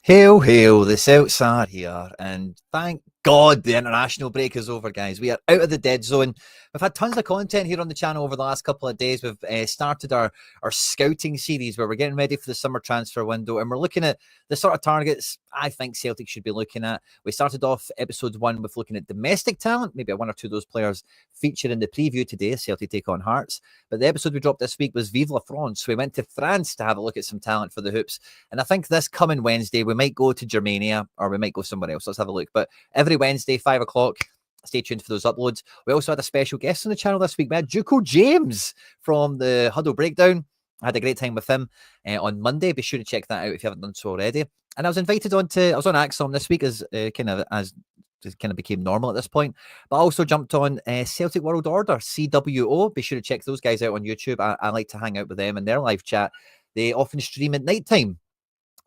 Hail, hail, the Celts are here, and thank God the international break is over, guys. We are out of the dead zone. We've had tons of content here on the channel over the last couple of days. We've started our scouting series where we're getting ready for the summer transfer window, and we're looking at the sort of targets I think Celtic should be looking at. We started off episode 1 with looking at domestic talent, maybe one or two of those players featured in the preview today, Celtic take on Hearts. But the episode we dropped this week was Vive la France. We went to France to have a look at some talent for the Hoops. And I think this coming Wednesday, we might go to Germania or we might go somewhere else. Let's have a look. But every Wednesday, 5 o'clock, stay tuned for those uploads. We also had a special guest on the channel this week. We had Juco James from the Huddle Breakdown. I had a great time with him on Monday. Be sure to check that out if you haven't done so already. And I was invited I was on Axon this week as it kind of became normal at this point. But I also jumped on Celtic World Order, CWO. Be sure to check those guys out on YouTube. I like to hang out with them in their live chat. They often stream at night time.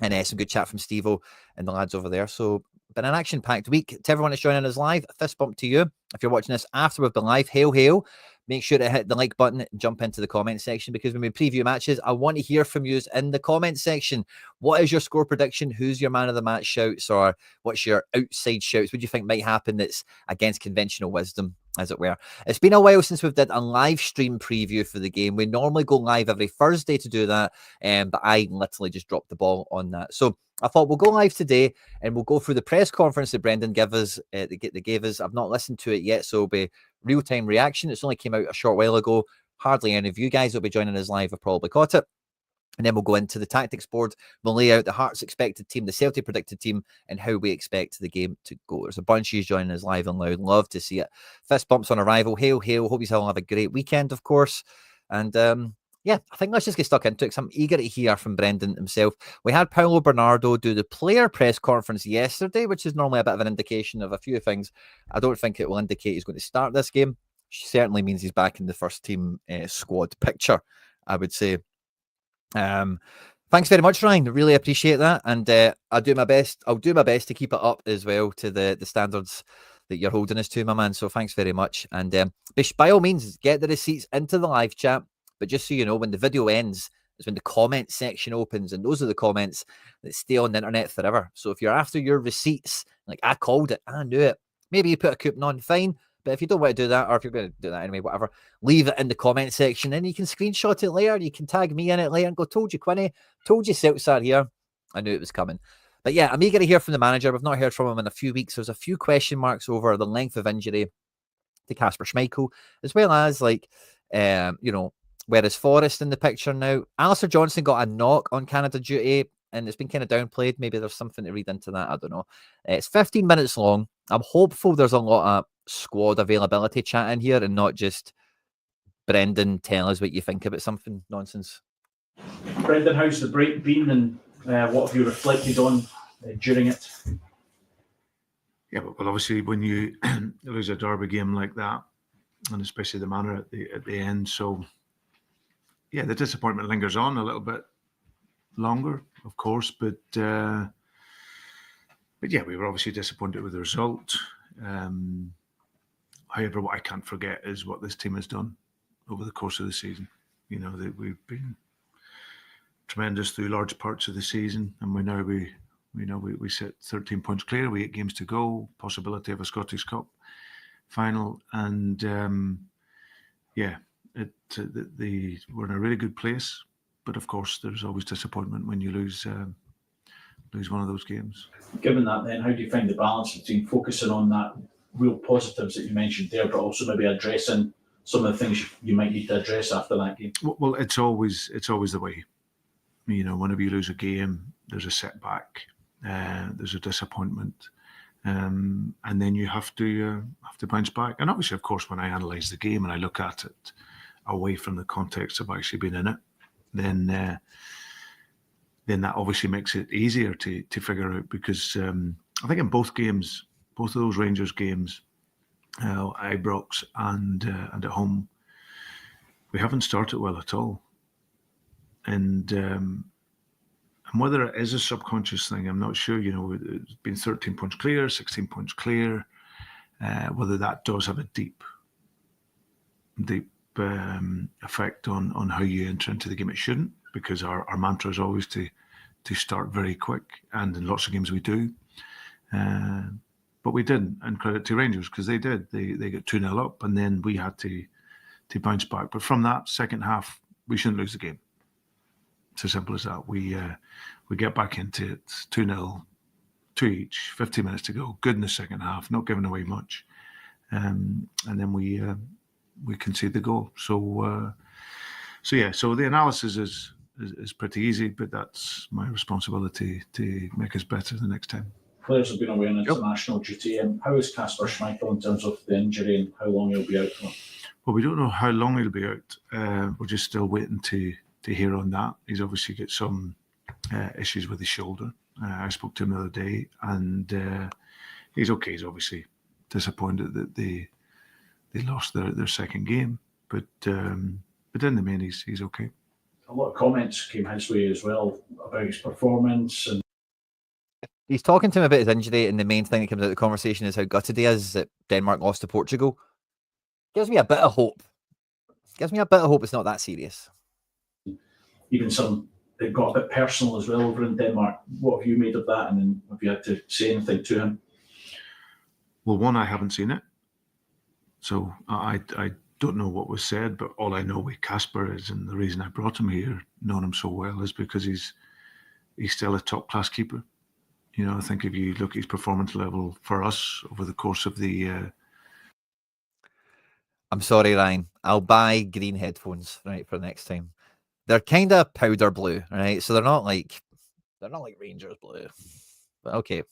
And some good chat from Steve-O and the lads over there. So, been an action-packed week. To everyone that's joining us live, a fist bump to you. If you're watching this after we've been live, hail, hail. Make sure to hit the like button and jump into the comment section, because when we preview matches, I want to hear from you in the comment section. What is your score prediction? Who's your man of the match shouts? Or what's your outside shouts? What do you think might happen that's against conventional wisdom, as it were? It's been a while since we've did a live stream preview for the game. We normally go live every Thursday to do that, but I literally just dropped the ball on that. So I thought we'll go live today and we'll go through the press conference that Brendan gave us. I've not listened to it yet, so it'll be real-time reaction. It's only came out a short while ago. Hardly any of you guys will be joining us live have probably caught it. And then we'll go into the tactics board. We'll lay out the Hearts expected team, the Celtic predicted team, and how we expect the game to go. There's a bunch of you joining us live and loud. Love to see it. Fist bumps on arrival. Hail, hail. Hope you all have a great weekend, of course. And yeah, I think let's just get stuck into it, because I'm eager to hear from Brendan himself. We had Paolo Bernardo do the player press conference yesterday, which is normally a bit of an indication of a few things. I don't think it will indicate he's going to start this game. Certainly means he's back in the first team squad picture, I would say. Thanks very much, Ryan. Really appreciate that, and I'll do my best to keep it up as well to the standards that you're holding us to, my man. So thanks very much, and by all means, get the receipts into the live chat. But just so you know, when the video ends is when the comment section opens, and those are the comments that stay on the internet forever. So if you're after your receipts, like I called it, I knew it, maybe you put a coupon on, fine. But if you don't want to do that, or if you're going to do that anyway, whatever, leave it in the comment section. Then you can screenshot it later. You can tag me in it later and go, told you, Quinny, told you Celts are here. I knew it was coming. But yeah, I'm eager to hear from the manager. We've not heard from him in a few weeks. There's a few question marks over the length of injury to Kasper Schmeichel, as well as, like, where is Forrest in the picture now? Alistair Johnson got a knock on Canada duty, and it's been kind of downplayed. Maybe there's something to read into that. I don't know. It's 15 minutes long. I'm hopeful there's a lot of squad availability chat in here and not just Brendan tell us what you think about something nonsense. Brendan, how's the break been, and what have you reflected on during it? Yeah, well, obviously when you lose a derby game like that, and especially the manner at the end, so yeah, the disappointment lingers on a little bit longer, of course, but yeah, we were obviously disappointed with the result. However, what I can't forget is what this team has done over the course of the season. You know, that we've been tremendous through large parts of the season, and we sit 13 points clear. We 8 games to go, possibility of a Scottish Cup final, and yeah, we're in a really good place. But of course, there's always disappointment when you lose one of those games. Given that, then, how do you find the balance between focusing on that real positives that you mentioned there, but also maybe addressing some of the things you might need to address after that game? Well, it's always the way. You know, whenever you lose a game, there's a setback, there's a disappointment, and then you have to bounce back. And obviously, of course, when I analyse the game and I look at it away from the context of actually being in it, then that obviously makes it easier to figure out, because I think in both of those Rangers games, Ibrox and at home, we haven't started well at all. And whether it is a subconscious thing, I'm not sure. You know, it's been 13 points clear, 16 points clear. Whether that does have a deep effect on how you enter into the game, it shouldn't, because our mantra is always to start very quick, and in lots of games we do. But we didn't, and credit to Rangers, because they did. They got 2-0 up, and then we had to bounce back. But from that second half, we shouldn't lose the game. It's as simple as that. We get back into it, 2-0, 2 each, 15 minutes to go. Good in the second half, not giving away much. And then we concede the goal. So the analysis is pretty easy, but that's my responsibility to make us better the next time. Players have been away on international duty. How is Kasper Schmeichel in terms of the injury and how long he'll be out for? Well, we don't know how long he'll be out. We're just still waiting to hear on that. He's obviously got some issues with his shoulder. I spoke to him the other day, and he's okay. He's obviously disappointed that they lost their second game, but in the main, he's okay. A lot of comments came his way as well about his performance, and he's talking to him about his injury, and the main thing that comes out of the conversation is how gutted he is that Denmark lost to Portugal. Gives me a bit of hope. It's not that serious. Even some, it got a bit personal as well over in Denmark. What have you made of that, and then have you had to say anything to him? Well, one, I haven't seen it, so I don't know what was said, but all I know with Kasper is, and the reason I brought him here, knowing him so well, is because he's still a top-class keeper. You know, I think if you look at his performance level for us over the course of the... I'm sorry, Ryan. I'll buy green headphones, right, for next time. They're kind of powder blue, right? So they're not like Rangers blue. But okay.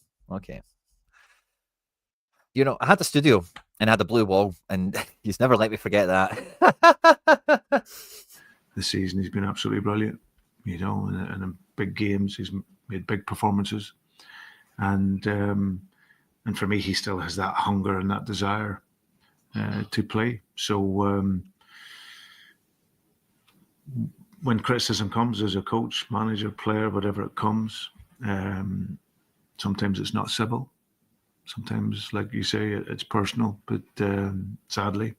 You know, I had the studio and I had the blue wall, and he's never let me forget that. This season, he's been absolutely brilliant. You know, and in big games, he's made big performances, and for me, he still has that hunger and that desire to play. So when criticism comes as a coach, manager, player, whatever it comes, sometimes it's not civil. Sometimes, like you say, it's personal, but sadly.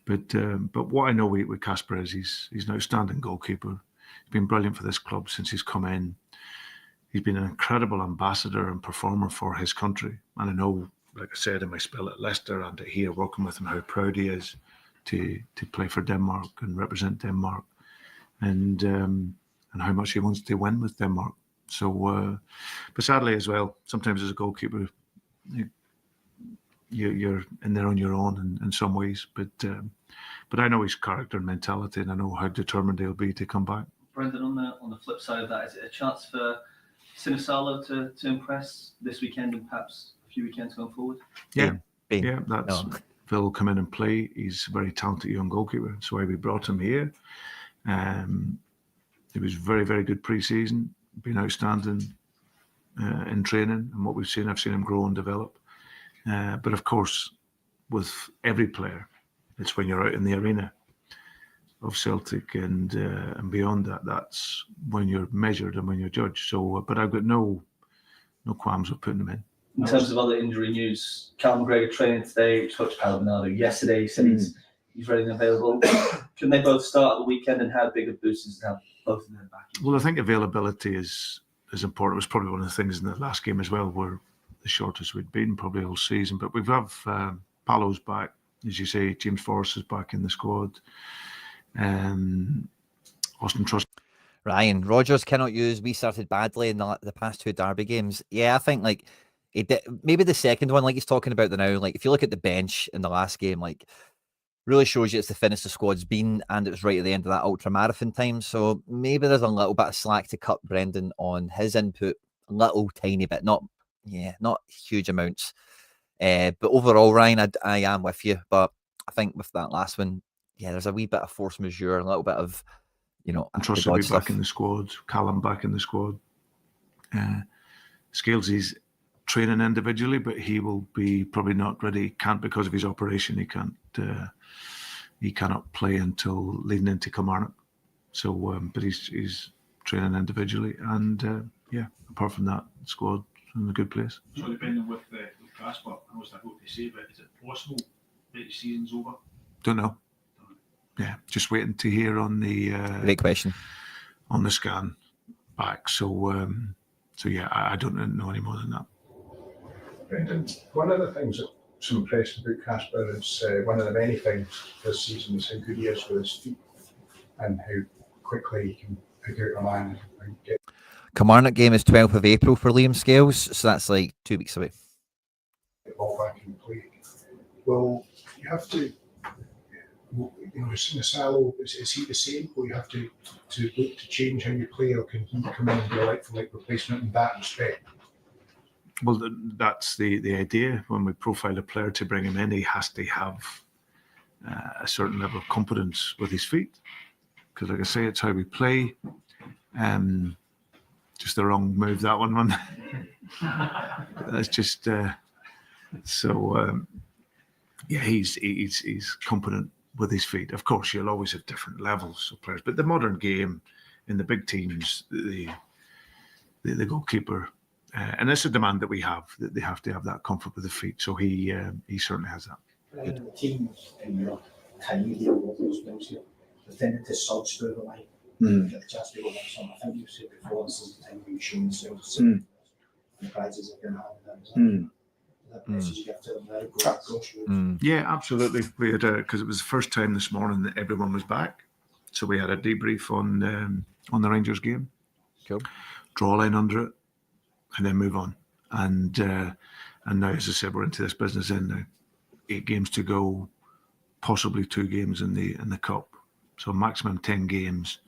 But what I know with Kasper is he's an outstanding goalkeeper. He's been brilliant for this club since he's come in. He's been an incredible ambassador and performer for his country. And I know, like I said, in my spell at Leicester and here working with him, how proud he is to play for Denmark and represent Denmark, and how much he wants to win with Denmark. So, but sadly as well, sometimes as a goalkeeper, you're in there on your own in some ways. But I know his character and mentality, and I know how determined he'll be to come back. Brendan, on the flip side of that, is it a chance for Sinisalo to impress this weekend and perhaps a few weekends going forward? Yeah, Phil will come in and play. He's a very talented young goalkeeper. That's why we brought him here. It was very, very good pre-season, been outstanding in training, and what we've seen, I've seen him grow and develop. But of course, with every player, it's when you're out in the arena of Celtic and beyond that, that's when you're measured and when you're judged. So, but I've got no qualms with putting them in. In terms of other injury news, Cal McGregor training today. We spoke to Paolo Bernardo yesterday. He said he's ready and available. Can they both start at the weekend, and how big a boost is to have both of them back? Well, I think availability is important. It was probably one of the things in the last game as well, where the shortest we'd been probably all season. But we've have Paolo's back, as you say. James Forrest is back in the squad. Austin Trust. Ryan, Rodgers cannot use. We started badly in the past 2 derby games. Yeah, I think like maybe the second one, like he's talking about the now. Like if you look at the bench in the last game, like really shows you it's the thinnest the squad's been, and it was right at the end of that ultra marathon time. So maybe there's a little bit of slack to cut Brendan on his input, a little tiny bit, not huge amounts. But overall, Ryan, I am with you. But I think with that last one, yeah, there's a wee bit of force majeure, a little bit of, And Trust will be back in the squad, Callum back in the squad. Scales's training individually, but he will be probably not ready. Can't, because of his operation. He cannot play until leading into Kilmarnock. So, but he's training individually, and apart from that, the squad in a good place. So depending with Kasper, I was difficult to say, but is it possible that the season's over? Don't know. Yeah, just waiting to hear on the great question on the scan. back. So yeah, I don't know any more than that. Brendan, one of the things that's impressed about Casper is one of the many things this season is how good he is with his feet and how quickly he can pick out a man and get. Kilmarnock game is 12th of April for Liam Scales, so that's like 2 weeks away. The ball back in play. Well, you have to, Nasalo, is he the same? Will you have to look to change how you play, or can he come in and be a like-for-like replacement in that respect? Well, that's the idea. When we profile a player to bring him in, he has to have a certain level of confidence with his feet. Because, like I say, it's how we play. Just the wrong move, that one. That's just yeah. He's competent with his feet. Of course, you'll always have different levels of players, but the modern game in the big teams, the goalkeeper, and it's a demand that we have, that they have to have that comfort with the feet. So he certainly has that. The teams in your time here, what those players here, they tended to surge through the line. Get the chance to go on some. I think you've said before, this is the time when you show yourself and the prizes are going to have that message you have to them now. Yeah, absolutely. We had because it was the first time this morning that everyone was back, so we had a debrief on the Rangers game. Cool. Draw a line under it, and then move on. And now, as I said, we're into this business in now. 8 games to go, possibly 2 games in the cup. So maximum 10 games.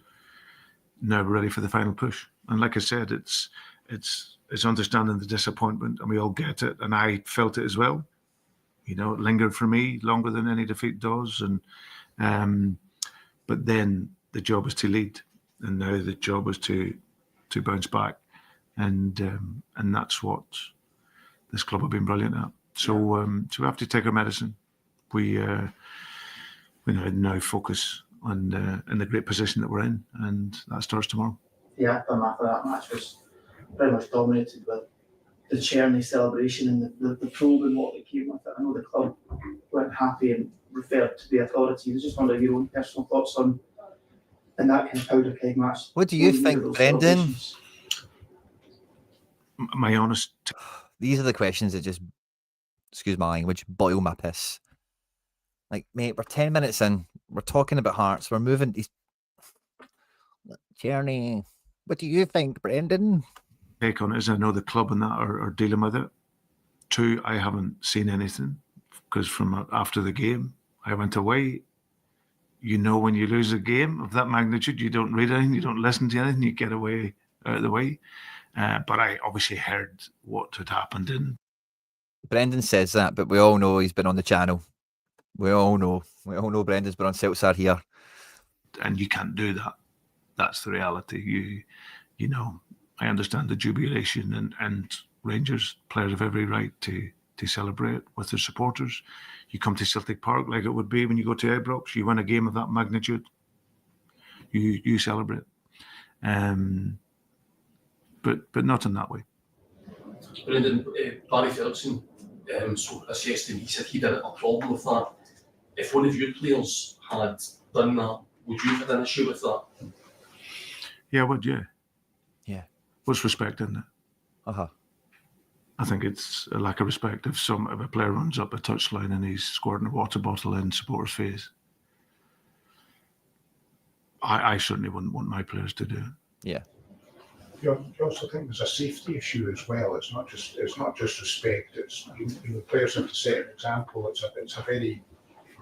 Now we're ready for the final push. And like I said, it's understanding the disappointment, and we all get it. And I felt it as well. It lingered for me longer than any defeat does. And but then the job is to lead, and now the job is to bounce back, and that's what this club have been brilliant at. So we have to take our medicine. We now focus on in the great position that we're in, and that starts tomorrow. The aftermath of that match was very much dominated with the Cherny celebration and the probe and what it came with it. I know the club weren't happy and referred to the authorities. I was just wondering your own personal thoughts on in that kind of powder keg match. What do you think, Brendan? My honest. These are the questions that just, excuse my language, boil my piss. Like, mate, we're 10 minutes in. We're talking about Hearts. We're moving. Cherny, what do you think, Brendan? Take on it is I know the club and that are dealing with it. 2, I haven't seen anything because from after the game, I went away. When you lose a game of that magnitude, you don't read anything, you don't listen to anything, you get away out of the way. But I obviously heard what had happened. Brendan says that, but we all know he's been on the channel. We all know Brendan's been on Celtic here. And you can't do that. That's the reality. I understand the jubilation and Rangers players have every right to celebrate with their supporters. You come to Celtic Park like it would be when you go to Ibrox. You win a game of that magnitude. You celebrate. But not in that way. Brendan, Barry Ferguson spoke this yesterday. He said he didn't have a problem with that. If one of your players had done that, would you have had an issue with that? Yeah, I would, yeah. Yeah. What's respect in it? Uh-huh. I think it's a lack of respect if a player runs up a touchline and he's squirting a water bottle in supporter's face. I certainly wouldn't want my players to do it. Yeah. You also think there's a safety issue as well. It's not just respect. It's players have to set an example. It's a very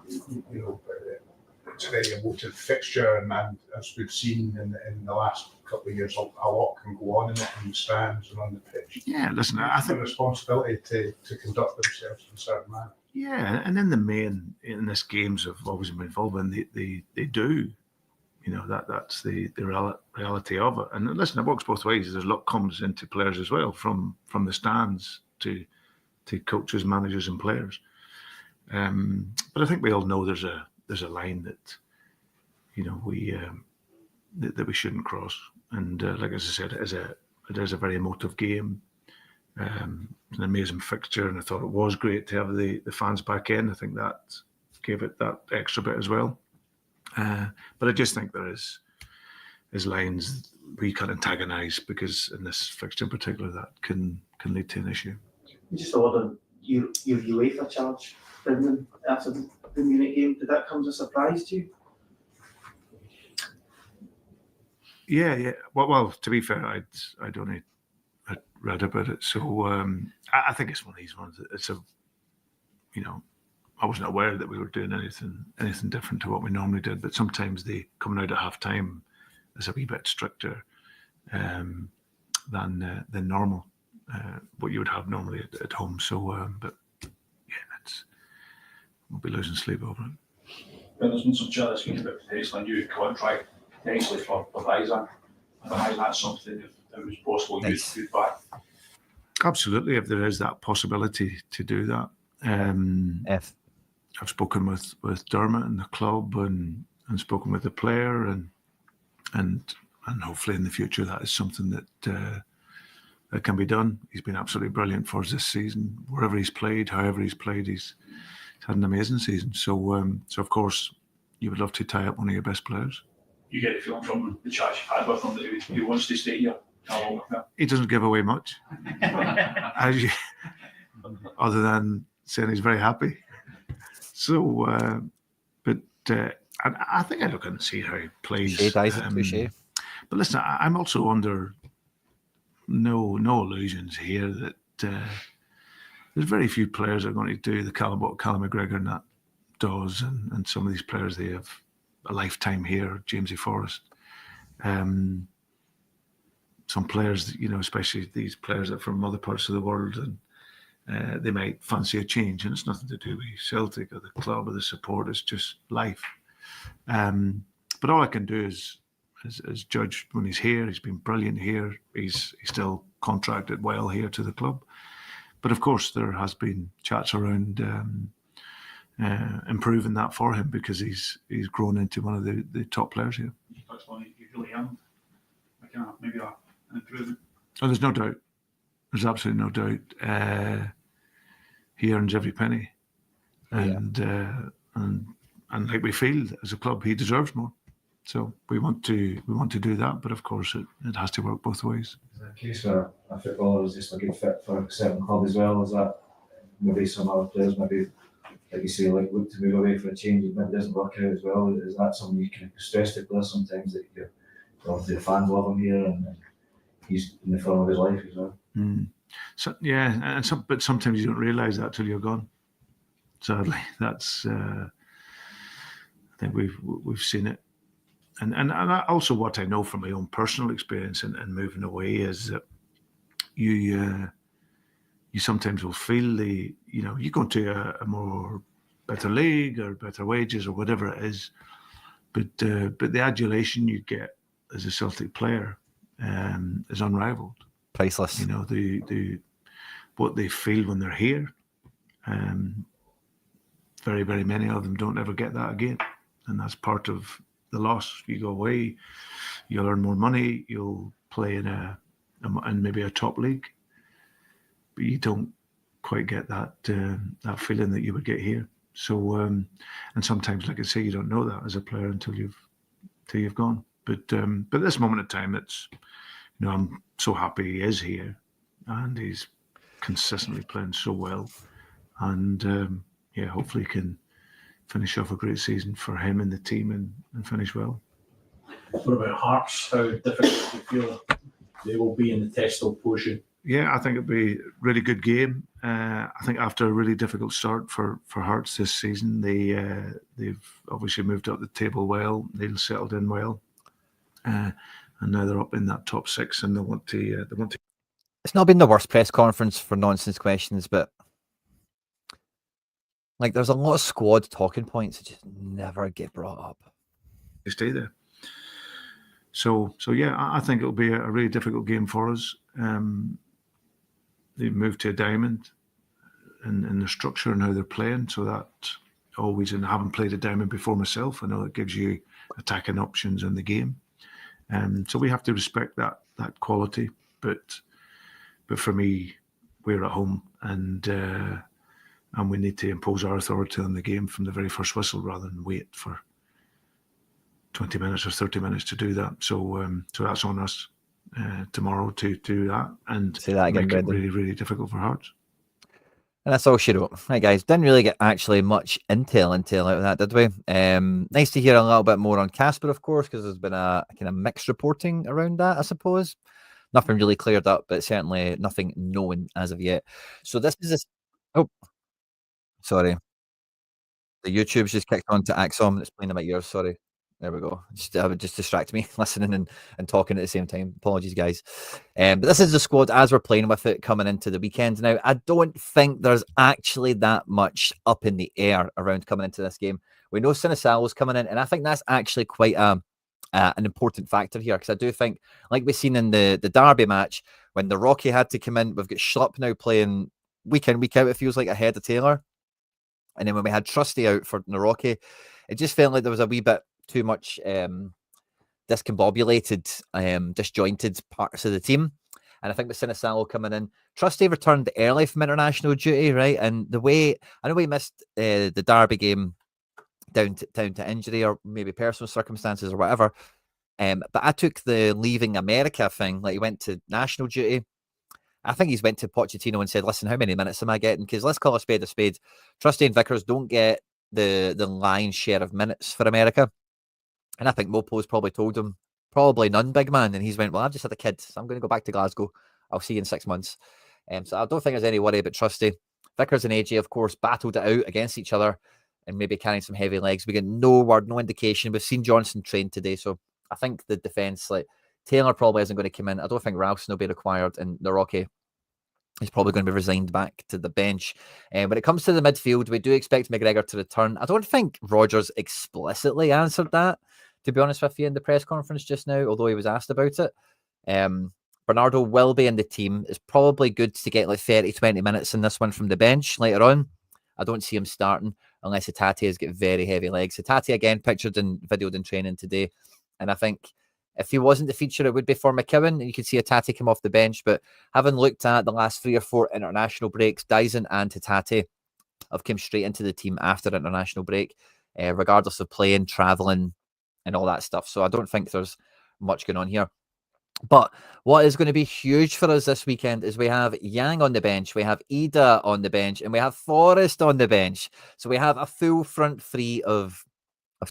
it's a very emotive fixture, and as we've seen in the last couple of years, a lot can go on in the stands and on the pitch. Yeah, listen, I think the responsibility to conduct themselves in a certain manner. Yeah, and in the main, in this games have always been involved in, they do. That's the reality of it. And listen, it works both ways. There's a lot comes into players as well, from the stands to coaches, managers, and players. But I think we all know there's a line that we shouldn't cross. And like as I said, it is a very emotive game. An amazing fixture, and I thought it was great to have the fans back in. I think that gave it that extra bit as well. But I just think there is lines we can antagonise, because in this fixture in particular that can lead to an issue. Just a word on your UEFA charge, Brendan, after the Munich game. Did that come as a surprise to you? Yeah. Well, to be fair, I'd read about it, so I think it's one of these ones. It's a, I wasn't aware that we were doing anything different to what we normally did. But sometimes the coming out at half time is a wee bit stricter than normal, what you would have normally at home. So, but yeah, we'll be losing sleep over it. But there's been some chat this week about potentially a new contract potentially for Isaac. I imagine that's something if it was possible you'd back. Absolutely, if there is that possibility to do that. I've spoken with Dermot and the club and spoken with the player and hopefully in the future that is something that can be done. He's been absolutely brilliant for us this season. Wherever he's played, however he's played, he's had an amazing season. So of course you would love to tie up one of your best players. You get a feeling from the chats you've had with him that he wants to stay here. He doesn't give away much, other than saying he's very happy. So, but I think I look and see how he plays. But listen, I'm also under no illusions here that there's very few players that are going to do the calibre what Callum McGregor and that does, and some of these players, they have a lifetime here. Jamesy Forrest. Some players, especially these players that are from other parts of the world, and they might fancy a change, and it's nothing to do with Celtic or the club or the support. It's just life. But all I can do is judge when he's here. He's been brilliant here. He's still contracted well here to the club. But of course, there has been chats around improving that for him, because he's grown into one of the top players here. You touched on it. You really am. Maybe an improvement. Oh, there's no doubt. There's absolutely no doubt. He earns every penny, and like we feel as a club, he deserves more. So we want to do that, but of course it has to work both ways. Is that a case where a footballer is just a good fit for a certain club as well? Is that maybe some other players maybe, like you say, like look to move away for a change, it maybe doesn't work out as well? Is that something you can stress to players sometimes, that the fans love him here and he's in the form of his life as well? So yeah, but sometimes you don't realise that till you're gone. Sadly, that's I think we've seen it, and also what I know from my own personal experience and moving away is that you sometimes will feel you go into a more better league or better wages or whatever it is, but the adulation you get as a Celtic player is unrivaled. Priceless. The what they feel when they're here. Very, very many of them don't ever get that again, and that's part of the loss. You go away, you'll earn more money, you'll play in maybe a top league, but you don't quite get that feeling that you would get here. So, and sometimes, like I say, you don't know that as a player until you've gone. But at this moment in time, it's I'm so happy he is here, and he's consistently playing so well, and hopefully he can finish off a great season for him and the team and finish well. What about Hearts? How difficult do you feel they will be in the test of pushing? Yeah, I think it'll be a really good game. I think after a really difficult start for Hearts this season, they've obviously moved up the table well. They've settled in well. And now they're up in that top six, and they want to. It's not been the worst press conference for nonsense questions, but there's a lot of squad talking points that just never get brought up. They stay there. So yeah, I think it'll be a really difficult game for us. They've moved to a diamond in the structure and how they're playing, so that always, and I haven't played a diamond before myself, I know it gives you attacking options in the game. So we have to respect that quality, but for me, we're at home, and we need to impose our authority on the game from the very first whistle, rather than wait for 20 minutes or 30 minutes to do that. So that's on us tomorrow to do that and Say that again, make Brendan. it really, really difficult for Hearts. And that's all she wrote. Right, guys, didn't really get actually much intel out of that, did we? Nice to hear a little bit more on Casper, of course, because there's been a kind of mixed reporting around that, I suppose. Nothing really cleared up, but certainly nothing known as of yet. So this is oh, sorry. The YouTube's just kicked on to Axom. It's playing in my ears. Sorry. There we go. That would just distract me listening and talking at the same time. Apologies, guys. But this is the squad as we're playing with it coming into the weekend. Now, I don't think there's actually that much up in the air around coming into this game. We know Sinisalo's coming in, and I think that's actually quite an important factor here, because I do think, like we've seen in the Derby match, when the Rocky had to come in, we've got Schlupp now playing week in, week out, it feels like, ahead of Taylor. And then when we had Trusty out for Naroki, it just felt like there was a wee bit too much discombobulated, disjointed parts of the team. And I think with Sinisalo coming in, Trusty returned early from international duty, right? And the way, I know we missed the Derby game down to injury or maybe personal circumstances or whatever. But I took the leaving America thing, like he went to national duty. I think he's went to Pochettino and said, listen, how many minutes am I getting? Because let's call a spade a spade. Trusty and Vickers don't get the lion's share of minutes for America. And I think Mopo's probably told him, probably none, big man. And he's went, well, I've just had a kid, so I'm going to go back to Glasgow. I'll see you in 6 months. So I don't think there's any worry about Trusty. Vickers and AJ, of course, battled it out against each other and maybe carrying some heavy legs. We get no word, no indication. We've seen Johnson train today. So I think the defence, like Taylor probably isn't going to come in. I don't think Ralston will be required, and Naroki is probably going to be resigned back to the bench. When it comes to the midfield, we do expect McGregor to return. I don't think Rodgers explicitly answered that, to be honest with you, in the press conference just now, although he was asked about it. Bernardo will be in the team. It's probably good to get like 30, 20 minutes in this one from the bench later on. I don't see him starting unless Hatate has got very heavy legs. Hatate, again, pictured and videoed in training today. And I think if he wasn't the feature, it would be for McKeown, and you could see Hatate come off the bench. But having looked at the last 3 or 4 international breaks, Dyson and Hatate have come straight into the team after international break, regardless of playing, travelling, and all that stuff. So I don't think there's much going on here. But what is going to be huge for us this weekend is we have Yang on the bench, we have Ida on the bench, and we have Forrest on the bench. So we have a full front three of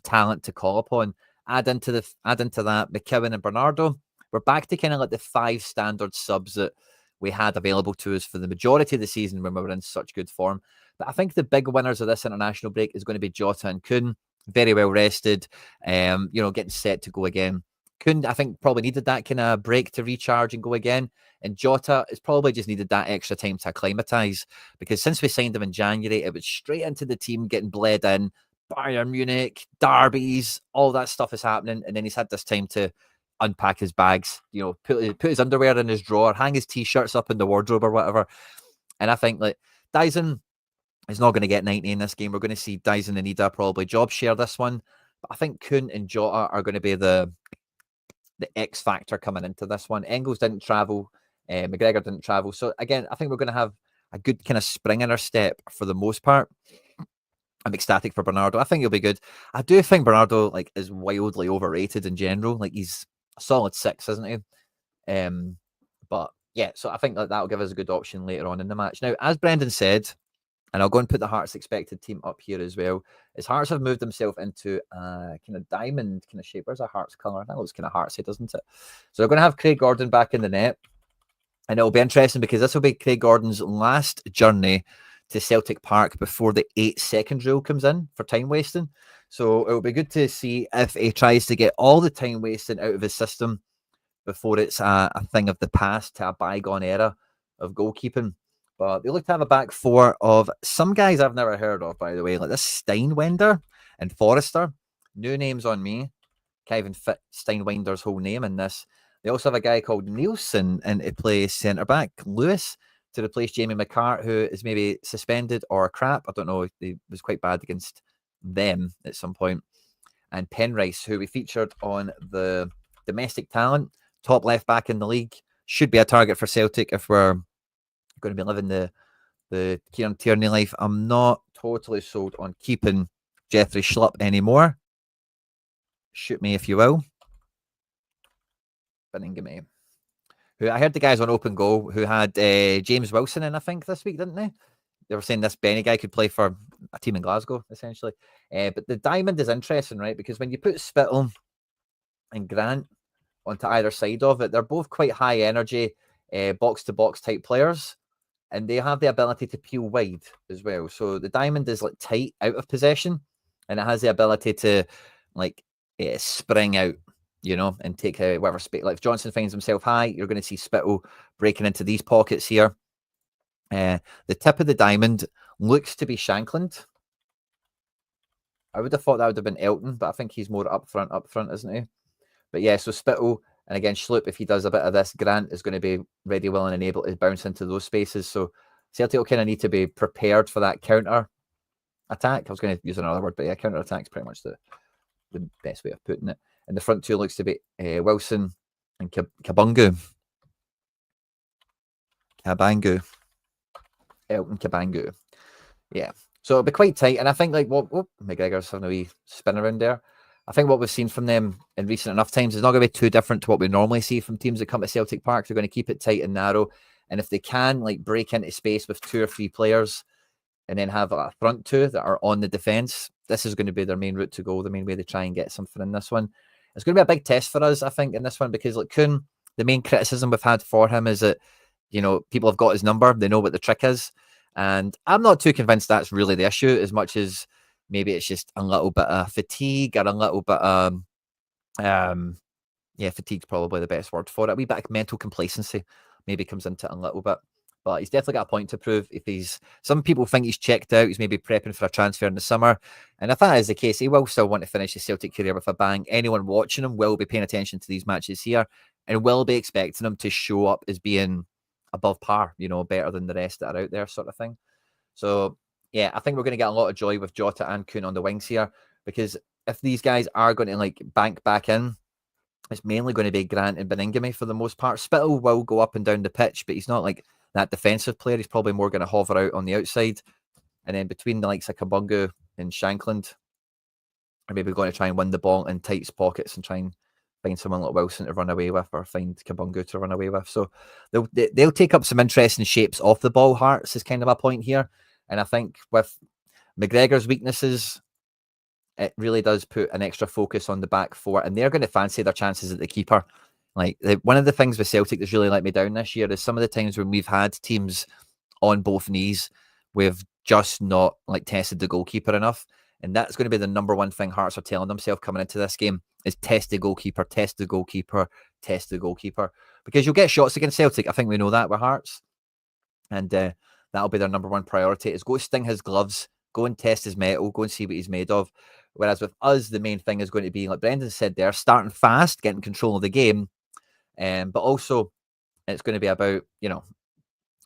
talent to call upon. Add into that McKeown and Bernardo. We're back to kind of like the 5 standard subs that we had available to us for the majority of the season when we were in such good form. But I think the big winners of this international break is going to be Jota and Kuhn. Very well rested, getting set to go again. Kuhn, I think, probably needed that kind of break to recharge and go again. And Jota has probably just needed that extra time to acclimatise, because since we signed him in January, it was straight into the team, getting bled in. Bayern Munich, derbies, all that stuff is happening. And then he's had this time to unpack his bags, put his underwear in his drawer, hang his T-shirts up in the wardrobe or whatever. And I think like Dyson is not going to get 90 in this game. We're going to see Dyson and Ida probably job share this one. But I think Kuhn and Jota are going to be the X factor coming into this one. Engels didn't travel. McGregor didn't travel. So again, I think we're going to have a good kind of spring in our step for the most part. I'm ecstatic for Bernardo. I think he'll be good. I do think Bernardo is wildly overrated in general. Like, he's a solid 6, isn't he? But yeah, so I think that'll give us a good option later on in the match. Now, as Brendan said, and I'll go and put the Hearts expected team up here as well, is Hearts have moved themselves into a kind of diamond kind of shape. Where's our Hearts colour? That looks kind of Heartsy, doesn't it? So we're going to have Craig Gordon back in the net. And it'll be interesting because this will be Craig Gordon's last journey to Celtic Park before the 8-second rule comes in for time wasting. So it'll be good to see if he tries to get all the time wasting out of his system before it's a thing of the past, to a bygone era of goalkeeping. But they look to have a back 4 of some guys I've never heard of, by the way, like this Steinwender and Forrester. New names on me. Can't even fit Steinwender's whole name in this. They also have a guy called Nielsen in to play centre-back, Lewis, to replace Jamie McCart, who is maybe suspended or crap. I don't know. He was quite bad against them at some point. And Penrice, who we featured on the domestic talent, top left back in the league, should be a target for Celtic if we're going to be living the Kieran Tierney life. I'm not totally sold on keeping Jeffrey Schlupp anymore. shoot me if you will. Benningham. Who I heard the guys on Open Goal who had James Wilson in, I think, this week, didn't they? They were saying this Benny guy could play for a team in Glasgow, essentially. But the diamond is interesting, right? Because when you put Spittle and Grant onto either side of it, they're both quite high energy, box-to-box type players. And they have the ability to peel wide as well. So the diamond is like tight out of possession. And it has the ability to like spring out, you know, and take whatever space. Like if Johnson finds himself high, you're going to see Spittle breaking into these pockets here. The tip of the diamond looks to be Shankland. I would have thought that would have been Elton, but I think he's more up front, isn't he? But yeah, so Spittle, and again, Schlupp, if he does a bit of this, Grant is going to be ready, willing, and able to bounce into those spaces. So Celtic will kind of need to be prepared for that counter attack. I was going to use another word, but yeah, counter attack is pretty much the best way of putting it. And the front two looks to be Wilson and Kabangu. Elton Kabangu. Yeah. So it'll be quite tight. And I think like McGregor's having a wee spin around there. I think what we've seen from them in recent enough times is not going to be too different to what we normally see from teams that come to Celtic Park. They're going to keep it tight and narrow. And if they can like break into space with 2 or 3 players and then have a front two that are on the defence, this is going to be their main route to go, the main way they try and get something in this one. It's going to be a big test for us, I think, in this one, because like Kuhn, the main criticism we've had for him is that, you know, people have got his number. They know what the trick is. And I'm not too convinced that's really the issue, as much as maybe it's just a little bit of fatigue or a little bit fatigue's probably the best word for it. A wee bit of mental complacency maybe comes into it a little bit. But he's definitely got a point to prove. Some people think he's checked out. He's maybe prepping for a transfer in the summer. And if that is the case, he will still want to finish his Celtic career with a bang. Anyone watching him will be paying attention to these matches here and will be expecting him to show up as being above par, you know, better than the rest that are out there, sort of thing. So, yeah, I think we're going to get a lot of joy with Jota and Kuhn on the wings here, because if these guys are going to like bank back in, it's mainly going to be Grant and Beningame for the most part. Spittle will go up and down the pitch, but he's not like that defensive player. He's probably more going to hover out on the outside. And then between the likes of Kabungu and Shankland, are maybe going to try and win the ball in tight pockets and try and find someone like Wilson to run away with, or find Kabungu to run away with. So they'll take up some interesting shapes off the ball. Hearts is kind of a point here. And I think with McGregor's weaknesses, it really does put an extra focus on the back four, and they're going to fancy their chances at the keeper. Like one of the things with Celtic that's really let me down this year is some of the times when we've had teams on both knees, we've just not like tested the goalkeeper enough. And that's going to be the number one thing Hearts are telling themselves coming into this game is test the goalkeeper, test the goalkeeper, test the goalkeeper. Because you'll get shots against Celtic. I think we know that with Hearts. And that'll be their number one priority, is go sting his gloves, go and test his metal, go and see what he's made of. Whereas with us, the main thing is going to be, like Brendan said there, starting fast, getting control of the game. But also, it's going to be about, you know,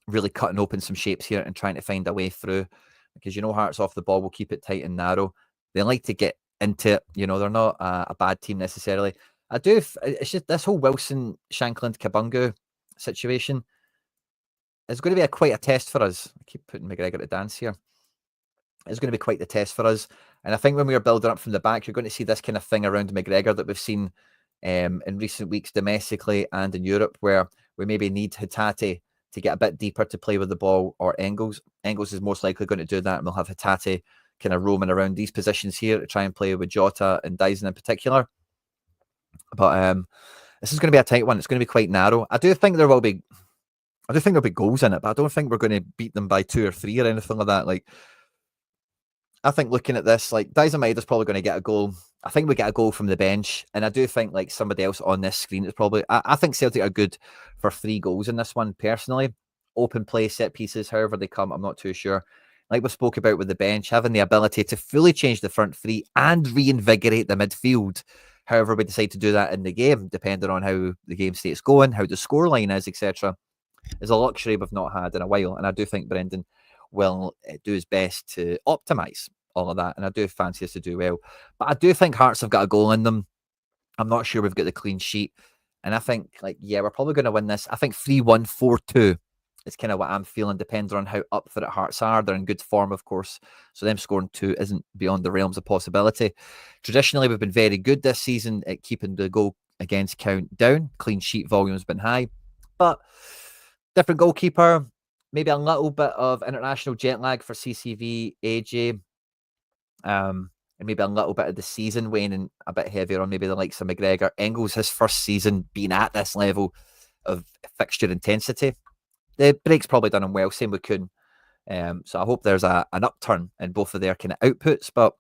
really cutting open some shapes here and trying to find a way through. Because, you know, Hearts off the ball will keep it tight and narrow. They like to get into it. You know, they're not a bad team necessarily. It's just this whole Wilson, Shankland, Kabungu situation is going to be quite a test for us. I keep putting McGregor to dance here. It's going to be quite the test for us. And I think when we are building up from the back, you're going to see this kind of thing around McGregor that we've seen in recent weeks domestically and in Europe, where we maybe need Hatate to get a bit deeper to play with the ball, or Engels. Engels is most likely going to do that, and we'll have Hatate kind of roaming around these positions here to try and play with Jota and Dyson in particular. But this is going to be a tight one. It's going to be quite narrow. I do think there'll be goals in it, but I don't think we're going to beat them by 2 or 3 or anything like that. Like, I think looking at this, like Dyson Maida's probably going to get a goal. I think we get a goal from the bench, and I do think like somebody else on this screen is probably. I think Celtic are good for 3 goals in this one personally. Open play, set pieces, however they come, I'm not too sure. Like we spoke about with the bench, having the ability to fully change the front 3 and reinvigorate the midfield. However we decide to do that in the game, depending on how the game state's going, how the scoreline is, etc., is a luxury we've not had in a while. And I do think Brendan will do his best to optimise all of that. And I do fancy us to do well. But I do think Hearts have got a goal in them. I'm not sure we've got the clean sheet. And I think, like, yeah, we're probably going to win this. I think 3-1, 4-2 It's kind of what I'm feeling, depending on how up for it Hearts are. They're in good form, of course. So them scoring 2 isn't beyond the realms of possibility. Traditionally, we've been very good this season at keeping the goal against count down. Clean sheet volume's been high. But different goalkeeper, maybe a little bit of international jet lag for CCV, AJ. And maybe a little bit of the season waning a bit heavier on maybe the likes of McGregor. Engels, his first season being at this level of fixture intensity. The break's probably done him well, same with Kuhn. So I hope there's an upturn in both of their kind of outputs, but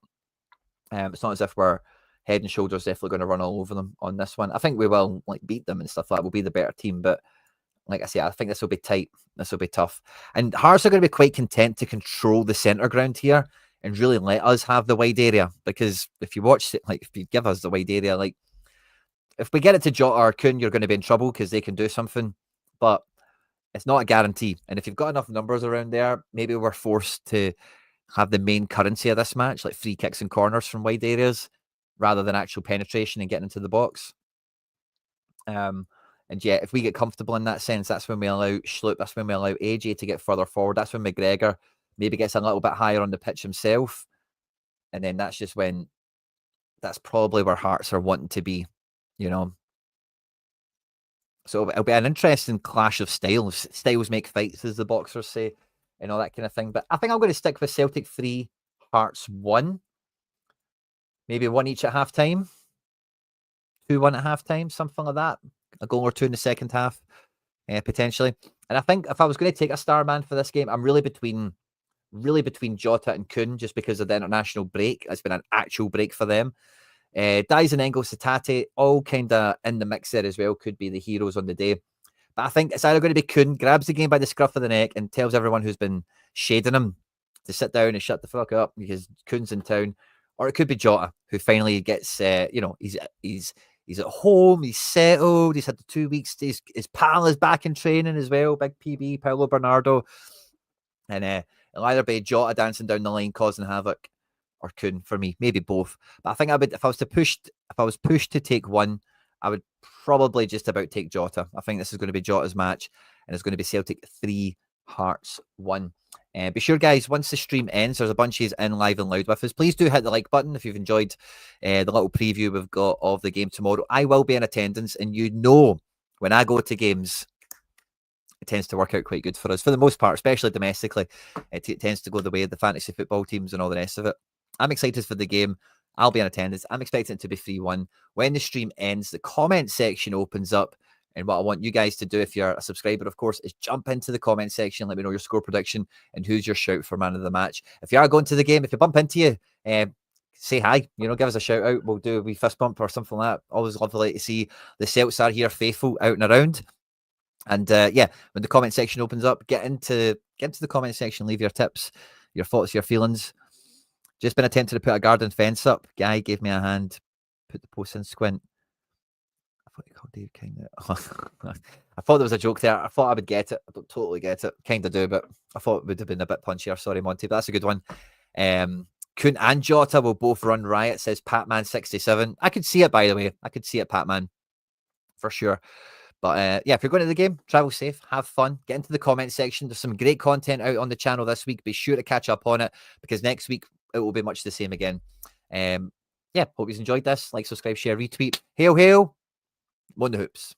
it's not as if we're head and shoulders definitely going to run all over them on this one. I think we will beat them and stuff like that. We'll be the better team, but like I say, I think this will be tight. This will be tough. And Hearts are going to be quite content to control the centre ground here and really let us have the wide area, because if you watch it, if you give us the wide area, if we get it to Jota or Kuhn, you're going to be in trouble because they can do something, but it's not a guarantee. And if you've got enough numbers around there, maybe we're forced to have the main currency of this match, like free kicks and corners from wide areas, rather than actual penetration and getting into the box. And yeah, if we get comfortable in that sense, that's when we allow Schlupp, that's when we allow AJ to get further forward. That's when McGregor maybe gets a little bit higher on the pitch himself. And then that's just when, that's probably where Hearts are wanting to be, So it'll be an interesting clash of styles. Styles make fights, as the boxers say, and all that kind of thing. But I think I'm going to stick with Celtic 3, Hearts 1. Maybe 1 each at half-time. 2-1 at half-time, something like that. A goal or 2 in the second half, potentially. And I think if I was going to take a star man for this game, I'm really between Jota and Kuhn, just because of the international break. It's been an actual break for them. Dies and Engels, Satati, all kind of in the mix there as well, could be the heroes on the day. But I think it's either going to be Kuhn, grabs the game by the scruff of the neck and tells everyone who's been shading him to sit down and shut the fuck up because Kuhn's in town. Or it could be Jota, who finally gets, he's at home, he's settled, he's had the 2 weeks, his pal is back in training as well, big PB, Paolo Bernardo. And it'll either be Jota dancing down the line, causing havoc, or Kuhn for me, maybe both. But I think I would, if I was pushed to take one, I would probably just about take Jota. I think this is going to be Jota's match, and it's going to be Celtic 3, Hearts 1. Be sure, guys, once the stream ends, there's a bunch of you in live and loud with us. Please do hit the like button if you've enjoyed the little preview we've got of the game tomorrow. I will be in attendance, and when I go to games, it tends to work out quite good for us for the most part, especially domestically. It tends to go the way of the fantasy football teams and all the rest of it. I'm excited for the game. I'll be in attendance. I'm expecting it to be 3-1. When the stream ends, the comment section opens up. And what I want you guys to do, if you're a subscriber, of course, is jump into the comment section. Let me know your score prediction and who's your shout for man of the match. If you are going to the game, if you bump into you, say hi. Give us a shout out. We'll do a wee fist bump or something like that. Always lovely to see the Celts are here faithful out and around. And when the comment section opens up, get into the comment section, leave your tips, your thoughts, your feelings. Just been attempting to put a garden fence up. Guy gave me a hand, put the post in squint. I thought he called Dave kind of. I thought there was a joke there. I thought I would get it. I don't totally get it. Kind of do, but I thought it would have been a bit punchier. Sorry, Monty, but that's a good one. Kuhn and Jota will both run riot, says Patman67. I could see it, by the way. I could see it, Patman, for sure. But if you're going to the game, travel safe, have fun, get into the comment section. There's some great content out on the channel this week. Be sure to catch up on it, because next week it will be much the same again. Hope you enjoyed this. Like, subscribe, share, retweet. Hail, hail. Moan the hoops.